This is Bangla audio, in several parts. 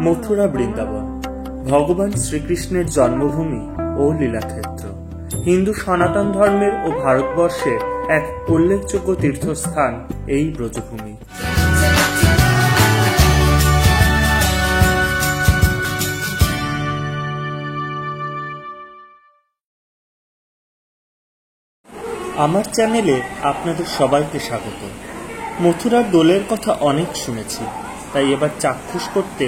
মথুরা বৃন্দাবন ভগবান শ্রীকৃষ্ণের জন্মভূমি ও লীলাক্ষেত্র, হিন্দু সনাতন ধর্মের ও ভারতবর্ষের এক উল্লেখযোগ্য তীর্থস্থান এই ব্রজভূমি। আমার চ্যানেলে আপনাদের সবাইকে স্বাগত। মথুরার দোলের কথা অনেক শুনেছি, তাই এবার চাক্ষুষ করতে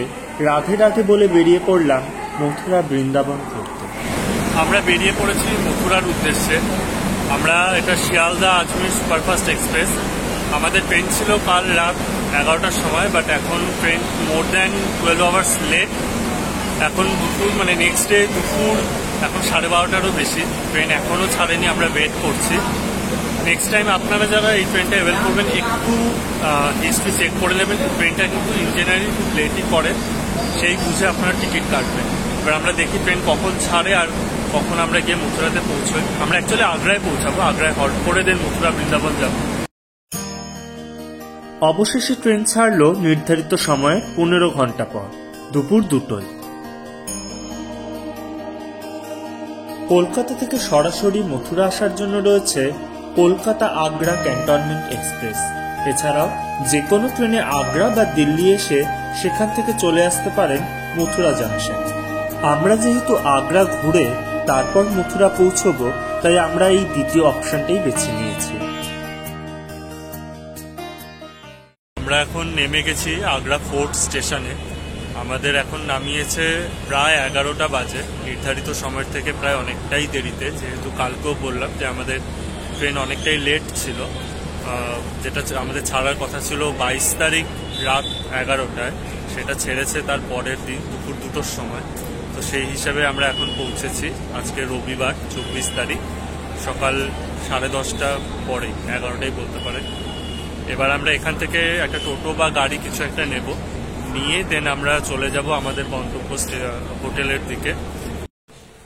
রাধে রাধে বলে বেরিয়ে পড়লাম মথুরা বৃন্দাবন ঘুরতে। আমরা বেরিয়ে পড়েছি মথুরার উদ্দেশ্যে। এটা শিয়ালদা আজমির সুপারফাস্ট এক্সপ্রেস। আমাদের ট্রেন ছিল কাল রাত 11টার সময়, বাট এখন train more than 12 hours late. এখন দুপুর নেক্সট ডে দুপুর এখন 12:30টারও বেশি। ট্রেন এখনও ছাড়েনি, আমরা ওয়েট করছি। নেক্সট টাইম আপনারা যারা এই ট্রেনটা অ্যাভেল করবেন একটু হিস্ট্রি চেক করে নেবেন। ট্রেনটা কিন্তু ইঞ্জিনিয়ারিং খুব লেটই করে, সেই বুঝে আপনারা টিকিট কাটবেন। এবার আমরা দেখি ট্রেন কখন ছাড়ে আর কখন আমরা গিয়ে মথুরাতে পৌঁছই। আমরা অ্যাকচুয়ালি আগ্রায় পৌঁছাবো, আগ্রায় হল্ট করে দেন মথুরা বৃন্দাবন যাব। অবশেষে ট্রেন ছাড়লো নির্ধারিত সময়ে 15 ঘন্টা পর, দুপুর 2টোয়। কলকাতা থেকে সরাসরি মথুরা আসার জন্য রয়েছে কলকাতা আগ্রা ক্যান্টনমেন্ট এক্সপ্রেস। এছাড়াও যে কোনো ট্রেনে আগ্রা বা দিল্লি এসে সেখান থেকে চলে আসতে পারেন মথুরা জাংশন। আমরা যেহেতু আগ্রা ঘুরে তারপর মথুরা পৌঁছবো, তাই আমরা এই দ্বিতীয় অপশনটাই বেছে নিয়েছি। আমরা এখন নেমে গেছি আগ্রা ফোর্ট স্টেশনে। আমাদের এখন নামিয়েছে প্রায় 11টা বাজে, নির্ধারিত সময়ের থেকে প্রায় অনেকটাই দেরিতে। যেহেতু কালকেও বললাম যে আমাদের ট্রেন অনেকটাই লেট ছিল, যেটা আমাদের ছাড়ার কথা ছিল 22 তারিখ রাত 11টায়, সেটা ছেড়েছে তার পরের দিন দুপুর 2টোর সময়। তো সেই হিসাবে আমরা এখন পৌঁছেছি আজকে রবিবার 24 তারিখ সকাল 10:30টা পরে, 11টাই বলতে পারেন। এবার আমরা এখান থেকে একটা টোটো বা গাড়ি কিছু একটা নেব, নিয়ে দেন আমরা চলে যাব আমাদের গন্তব্য হোটেলের দিকে।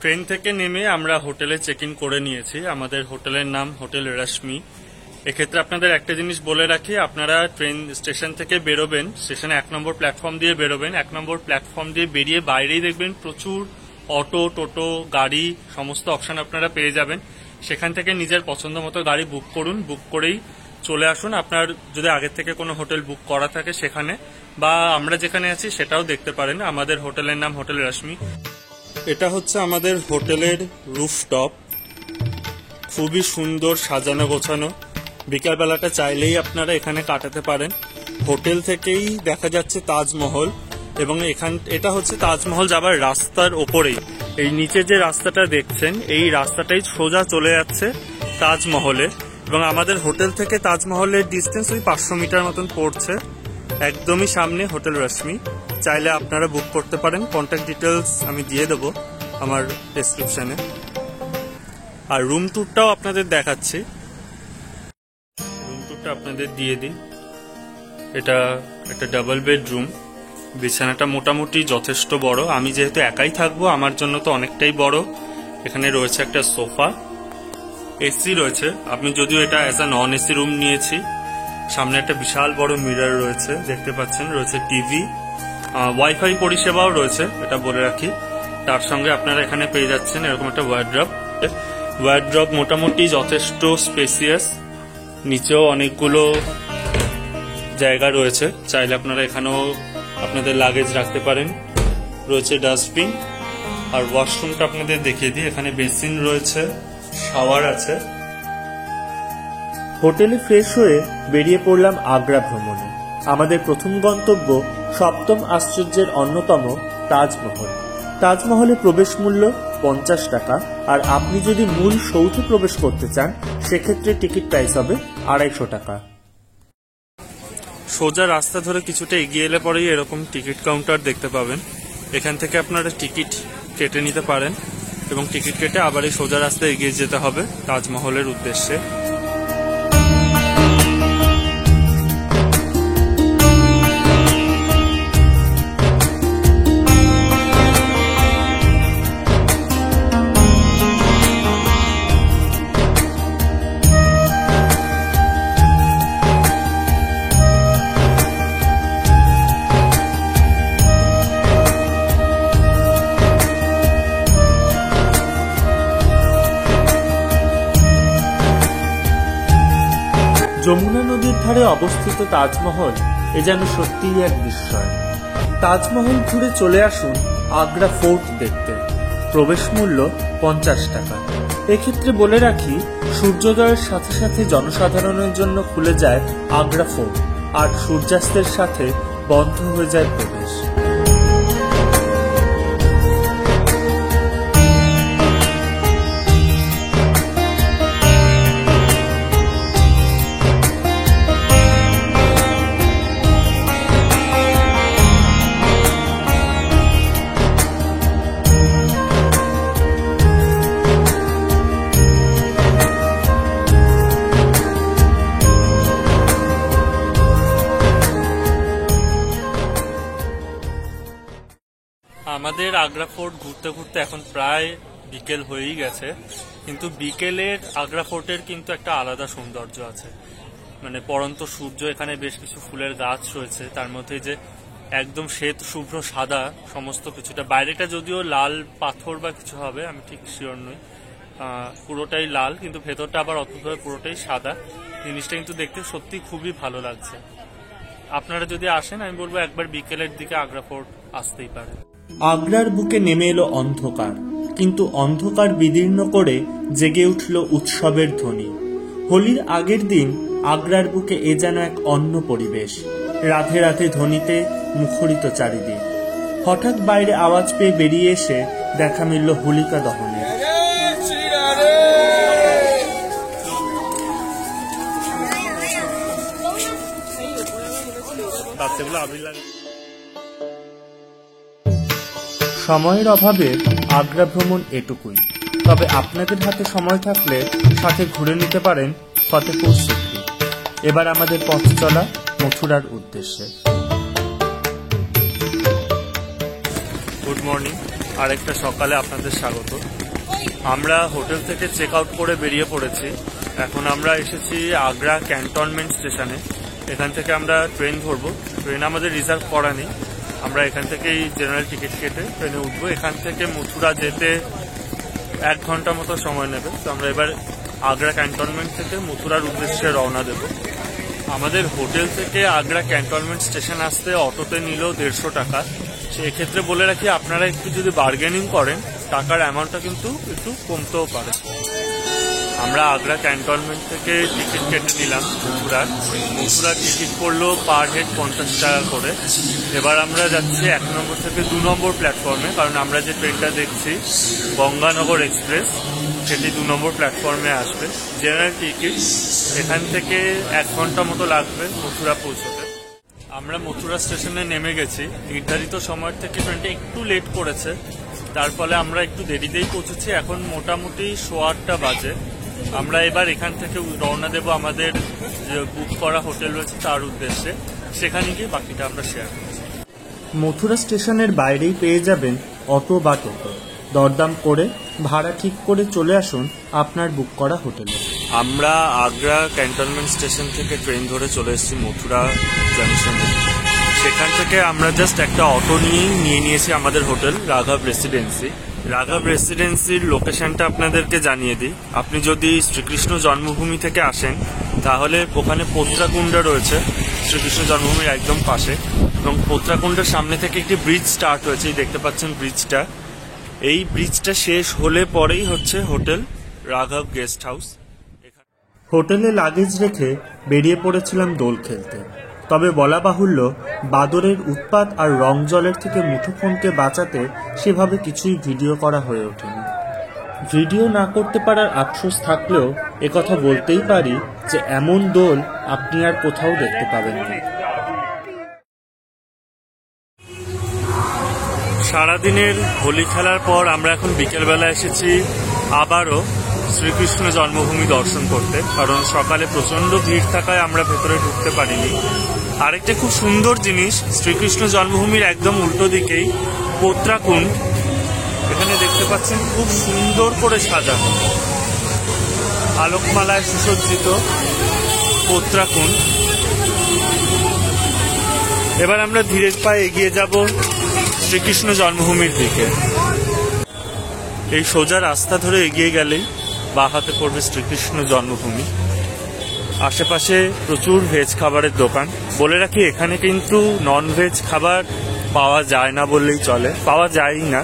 ট্রেন থেকে নেমে আমরা হোটেলে চেক ইন করে নিয়েছি। আমাদের হোটেলের নাম হোটেল রশ্মি। এক্ষেত্রে আপনাদের একটা জিনিস বলে রাখি, আপনারা ট্রেন স্টেশন থেকে বেরোবেন, স্টেশনে 1 নম্বর প্ল্যাটফর্ম দিয়ে বেরোবেন। 1 নম্বর প্ল্যাটফর্ম দিয়ে বেরিয়ে বাইরেই দেখবেন প্রচুর অটো, টোটো, গাড়ি, সমস্ত অপশন আপনারা পেয়ে যাবেন। সেখান থেকে নিজের পছন্দ মতো গাড়ি বুক করুন, বুক করেই চলে আসুন। আপনার যদি আগের থেকে কোনো হোটেল বুক করা থাকে সেখানে, বা আমরা যেখানে আছি সেটাও দেখতে পারেন। আমাদের হোটেলের নাম হোটেল রশ্মি। এটা হচ্ছে আমাদের হোটেলের রুফটপ, খুবই সুন্দর সাজানো গোছানো। বিকালবেলাটা চাইলেই আপনারা এখানে কাটাতে পারেন। হোটেল থেকেই দেখা যাচ্ছে তাজমহল, এবং এটা হচ্ছে তাজমহল যাবার রাস্তার ওপরেই। এই নিচে যে রাস্তাটা দেখছেন, এই রাস্তাটাই সোজা চলে যাচ্ছে তাজমহলে, এবং আমাদের হোটেল থেকে তাজমহলের ডিস্টেন্স ওই 500 মিটার মতন পড়ছে। একদমই সামনে হোটেল রশ্মি। চাইলে আপনারা বুক করতে পারেন। কন্ট্যাক্ট ডিটেলস আমি দিয়ে দেবো আমার ডেসক্রিপশনে। আর রুম ট্যুরটাও আপনাদের দেখাচ্ছি, রুম ট্যুরটা আপনাদের দিয়ে দিই। এটা একটা ডাবল বেডরুম, বিছানাটা মোটামুটি যথেষ্ট বড়। আমি যেহেতু একাই থাকবো, আমার জন্য তো অনেকটাই বড়। এখানে রয়েছে একটা সোফা, এসি রয়েছে। আমি যদিও এটা as a non AC room নিয়েছি। সামনে একটা বিশাল বড় মিরর রয়েছে, দেখতে পাচ্ছেন। রয়েছে টিভি, ওয়াইফাই পরিষেবাও রয়েছে, এটা বলে রাখি। তার সঙ্গে আপনারা এখানে পেয়ে যাচ্ছেন এরকম একটা ওয়ার্ড্রপ মোটামুটি যথেষ্ট স্পেসিয়াস। নিচেও অনেকগুলো জায়গা রয়েছে, চাইলে আপনারা এখানেও আপনাদের লাগেজ রাখতে পারেন। রয়েছে ডাস্টবিন। আর ওয়াশরুমটা আপনাদের দেখিয়ে দিই। এখানে বেসিন রয়েছে, শাওয়ার আছে। হোটেলে ফ্রেশ হয়ে বেরিয়ে পড়লাম আগ্রা ভ্রমণে। আমাদের প্রথম গন্তব্য 7ম আশ্চর্যের অন্যতম তাজমহল। তাজমহলে প্রবেশ মূল্য 50 টাকা, আর আপনি যদি মূল সৌধে প্রবেশ করতে চান সেক্ষেত্রে টিকিট প্রাইস হবে 250 টাকা। সোজা রাস্তা ধরে কিছুটা এগিয়ে এলে পরেই এরকম টিকিট কাউন্টার দেখতে পাবেন। এখান থেকে আপনারা টিকিট কেটে নিতে পারেন, এবং টিকিট কেটে আবার এই সোজা রাস্তায় এগিয়ে যেতে হবে তাজমহলের উদ্দেশ্যে। যমুনা নদীর ধারে অবস্থিত তাজমহল এ যেন সত্যিই এক বিস্ময়। তাজমহল ঘুরে চলে আসুন আগ্রা ফোর্ট দেখতে। প্রবেশ মূল্য 50 টাকা। এক্ষেত্রে বলে রাখি, সূর্যোদয়ের সাথে সাথে জনসাধারণের জন্য খুলে যায় আগ্রা ফোর্ট, আর সূর্যাস্তের সাথে বন্ধ হয়ে যায় প্রবেশ। আমাদের আগ্রা ফোর্ট ঘুরতে ঘুরতে এখন প্রায় বিকেল হয়েই গেছে, কিন্তু বিকেলের আগ্রা ফোর্টের কিন্তু একটা আলাদা সৌন্দর্য আছে। মানে পড়ন্ত সূর্য, এখানে বেশ কিছু ফুলের গাছ রয়েছে, তার মধ্যে যে একদম শ্বেত শুভ্র সাদা সমস্ত কিছুটা, বাইরেটা যদিও লাল পাথর বা কিছু হবে আমি ঠিক শিওর নই, পুরোটাই লাল, কিন্তু ভেতরটা আবার অদ্ভুতভাবে পুরোটাই সাদা। জিনিসটা কিন্তু দেখতে সত্যি খুবই ভালো লাগছে। আপনারা যদি আসেন আমি বলবো একবার বিকেলের দিকে আগ্রা ফোর্ট আসতেই পারে। আগ্রার বুকে নেমে এলো অন্ধকার, কিন্তু অন্ধকার বিদীর্ণ করে জেগে উঠল উৎসবের ধ্বনি। হোলির আগের দিন আগ্রার বুকে এ যেন এক অন্য পরিবেশ। রাধে রাধে ধ্বনিতে মুখরিত চারিদিক। হঠাৎ বাইরে আওয়াজ পেয়ে বেরিয়ে এসে দেখা মিলল হোলিকা দহনের। সময়ের অভাবে আগ্রা ভ্রমণ এটুকুই। তবে আপনাদের হাতে সময় থাকলে সাথে ঘুরে নিতে পারেন ফতেপুর সিক্রি। এবার আমাদের পথ চলা মথুরার উদ্দেশ্যে। গুড মর্নিং, আরেকটা সকালে আপনাদের স্বাগত। আমরা হোটেল থেকে চেক আউট করে বেরিয়ে পড়েছি। এখন আমরা এসেছি আগ্রা ক্যান্টনমেন্ট স্টেশনে। এখান থেকে আমরা ট্রেন ধরবো। ট্রেন আমাদের রিজার্ভ করা নেই, আমরা এখান থেকেই জেনারেল টিকিট কেটে ট্রেনে উঠবো। এখান থেকে মথুরা যেতে 1 ঘন্টা মতো সময় নেবে। তো আমরা এবার আগ্রা ক্যান্টনমেন্ট থেকে মথুরার উদ্দেশ্যে রওনা দেব। আমাদের হোটেল থেকে আগ্রা ক্যান্টনমেন্ট স্টেশন আসতে অটোতে নিল 150 টাকা। সেক্ষেত্রে বলে রাখি, আপনারা একটু যদি বার্গেনিং করেন টাকার অ্যামাউন্টটা কিন্তু একটু কমতেও পারে। আমরা আগ্রা ক্যান্টনমেন্ট থেকে টিকিট কেটে নিলাম মথুরার টিকিট পড়লো পার হেড 50 টাকা করে। এবার আমরা যাচ্ছি 1 নম্বর থেকে 2 নম্বর প্ল্যাটফর্মে, কারণ আমরা যে ট্রেনটা দেখছি গঙ্গানগর এক্সপ্রেস, সেটি 2 নম্বর প্ল্যাটফর্মে আসবে। জেনারেল টিকিট, এখান থেকে 1 ঘন্টা মতো লাগবে মথুরা পৌঁছতে। আমরা মথুরা স্টেশনে নেমে গেছি। নির্ধারিত সময়ের থেকে ট্রেনটা একটু লেট করেছে, তার ফলে আমরা একটু দেরিতেই পৌঁছেছি। এখন মোটামুটি 8:15 বাজে। আমরা এবার এখান থেকে রওনা দেব আমাদের যে বুক করা হোটেল রয়েছে তার উদ্দেশ্যে। সেখানে গিয়ে বাকিটা আমরা শেয়ার করছি। মথুরা স্টেশনের বাইরেই পেয়ে যাবেন অটো বা টোটো। দরদাম করে ভাড়া ঠিক করে চলে আসুন আপনার বুক করা হোটেলে। আমরা আগ্রা ক্যান্টনমেন্ট স্টেশন থেকে ট্রেন ধরে চলে এসেছি মথুরা জাংশনে। সেখান থেকে আমরা জাস্ট একটা অটো নিয়ে নিয়েছি আমাদের হোটেল রাঘব রেসিডেন্সি। রাঘব রেসিডেন্সির লোকেশনটা আপনাদেরকে জানিয়ে দিই। আপনি যদি শ্রীকৃষ্ণ জন্মভূমি থেকে আসেন তাহলে ওখানে পোত্রাকুণ্ড রয়েছে শ্রীকৃষ্ণ জন্মভূমির একদম পাশে, এবং পোত্রাকুণ্ডের সামনে থেকে একটি ব্রিজ স্টার্ট হয়েছে। এই দেখতে পাচ্ছেন ব্রিজটা। এই ব্রিজটা শেষ হলে পরেই হচ্ছে হোটেল রাঘব গেস্ট হাউস। হোটেলে লাগেজ রেখে বেরিয়ে পড়েছিলাম দোল খেলতে। তবে বলা বাহুল্য, বাদরের উৎপাত আর রং জলের থেকে মুঠোফোনকে বাঁচাতে সেভাবে কিছুই ভিডিও করা হয়ে ওঠেনি। ভিডিও না করতে পারার আফসোস থাকলেও একথা বলতেই পারি যে এমন দোল আপনি আর কোথাও দেখতে পাবেন না। সারাদিনের হোলি খেলার পর আমরা এখন বিকেলবেলা এসেছি আবারও শ্রীকৃষ্ণ জন্মভূমি দর্শন করতে, কারণ সকালে প্রচন্ড ভিড় থাকায় আমরা ভেতরে ঢুকতে পারিনি। আরেকটা খুব সুন্দর জিনিস, শ্রীকৃষ্ণ জন্মভূমির একদম উল্টো দিকেই পোত্রাকুণ্ড। এখানে দেখতে পাচ্ছেন খুব সুন্দর করে সাজানো, আলোকমালায় সুসজ্জিত পোত্রাকুণ্ড। এবার আমরা ধীরে পায়ে এগিয়ে যাব শ্রীকৃষ্ণ জন্মভূমির দিকে। এই সোজা রাস্তা ধরে এগিয়ে গেলেই বাঁ হাতে পড়বে শ্রীকৃষ্ণ জন্মভূমি। আশেপাশে প্রচুর ভেজ খাবারের দোকান। বলে রাখি এখানে কিন্তু নন ভেজ খাবার পাওয়া যায় না বললেই চলে, পাওয়া যায়ই না।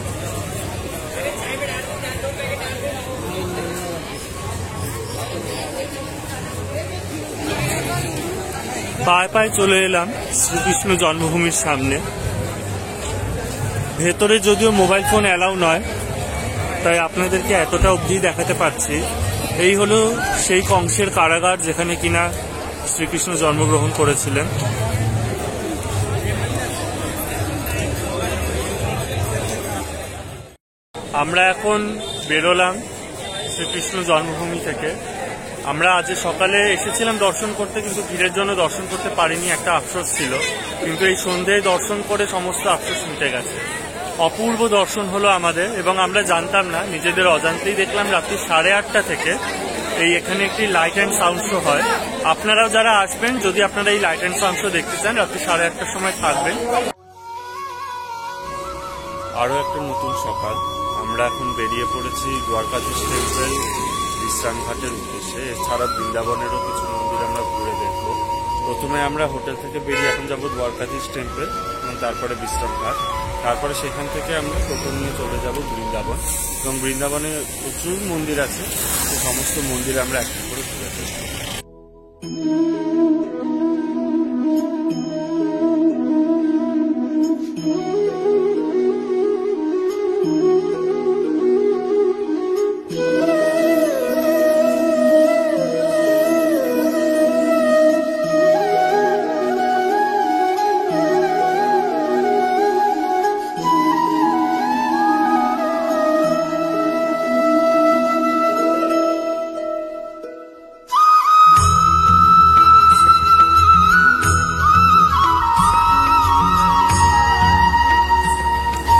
পায়ে পায়ে চলে এলাম শ্রীকৃষ্ণ জন্মভূমির সামনে। ভেতরে যদিও মোবাইল ফোন অ্যালাউ নয়, তাই আপনাদেরকে এতটা অবধি দেখাতে পারছি। এই হলো সেই কংসের কারাগার যেখানে কিনা শ্রীকৃষ্ণ জন্মগ্রহণ করেছিলেন। আমরা এখন বেরোলাম শ্রীকৃষ্ণ জন্মভূমি থেকে। আমরা আজ সকালে এসেছিলাম দর্শন করতে, কিন্তু ভিড়ের জন্য দর্শন করতে পারিনি, একটা আফসোস ছিল। কিন্তু এই সন্ধ্যায় দর্শন করে সমস্ত আফসোস মিটে গেছে। অপূর্ব দর্শন হলো আমাদের, এবং আমরা জানতাম না, নিজেদের অজান্তেই দেখলাম রাত্রি 8:30 থেকে এখানে একটি লাইট অ্যান্ড সাউন্ড শো হয়। আপনারাও যারা আসবেন, যদি আপনারা এই লাইট অ্যান্ড সাউন্ড শো দেখতে চান, রাত্রি 8:30টার সময় থাকবেন। আরও একটা নতুন সকাল। আমরা এখন বেরিয়ে পড়েছি দ্বারকাধীশ টেম্পল বিশ্রামঘাটের উদ্দেশ্যে। এছাড়া বৃন্দাবনেরও কিছু মন্দির আমরা ঘুরে দেখব। প্রথমে আমরা হোটেল থেকে বেরিয়ে এখন যাব দ্বারকাধীশ টেম্পল এবং তারপরে বিশ্রামঘাট। তারপরে সেখান থেকে আমরা টোটো নিয়ে চলে যাব বৃন্দাবন, এবং বৃন্দাবনে প্রচুর মন্দির আছে, সেই সমস্ত মন্দিরে আমরা একটা করে ঘুরে দেখব।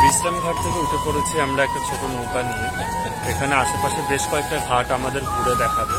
বিশ্রামঘাট থেকে উঠে পড়েছি আমরা একটা ছোট নৌকা নিয়ে। এখানে আশেপাশে বেশ কয়েকটা ঘাট আমাদের ঘুরে দেখাবে।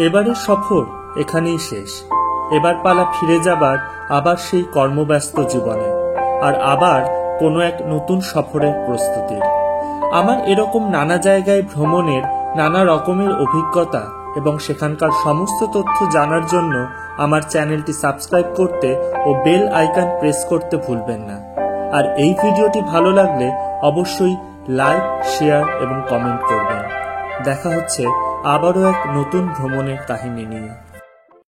এবারের সফর এখানেই শেষ। এবার পালা ফিরে যাবার আবার সেই কর্মব্যস্ত জীবনে, আর আবার কোনো এক নতুন সফরের প্রস্তুতির। আমার এরকম নানা জায়গায় ভ্রমণের নানা রকমের অভিজ্ঞতা এবং সেখানকার সমস্ত তথ্য জানার জন্য আমার চ্যানেলটি সাবস্ক্রাইব করতে ও বেল আইকন প্রেস করতে ভুলবেন না। আর এই ভিডিওটি ভালো লাগলে অবশ্যই লাইক, শেয়ার এবং কমেন্ট করবেন। দেখা হচ্ছে আবারও এক নতুন ভ্রমণের কাহিনী নিয়ে।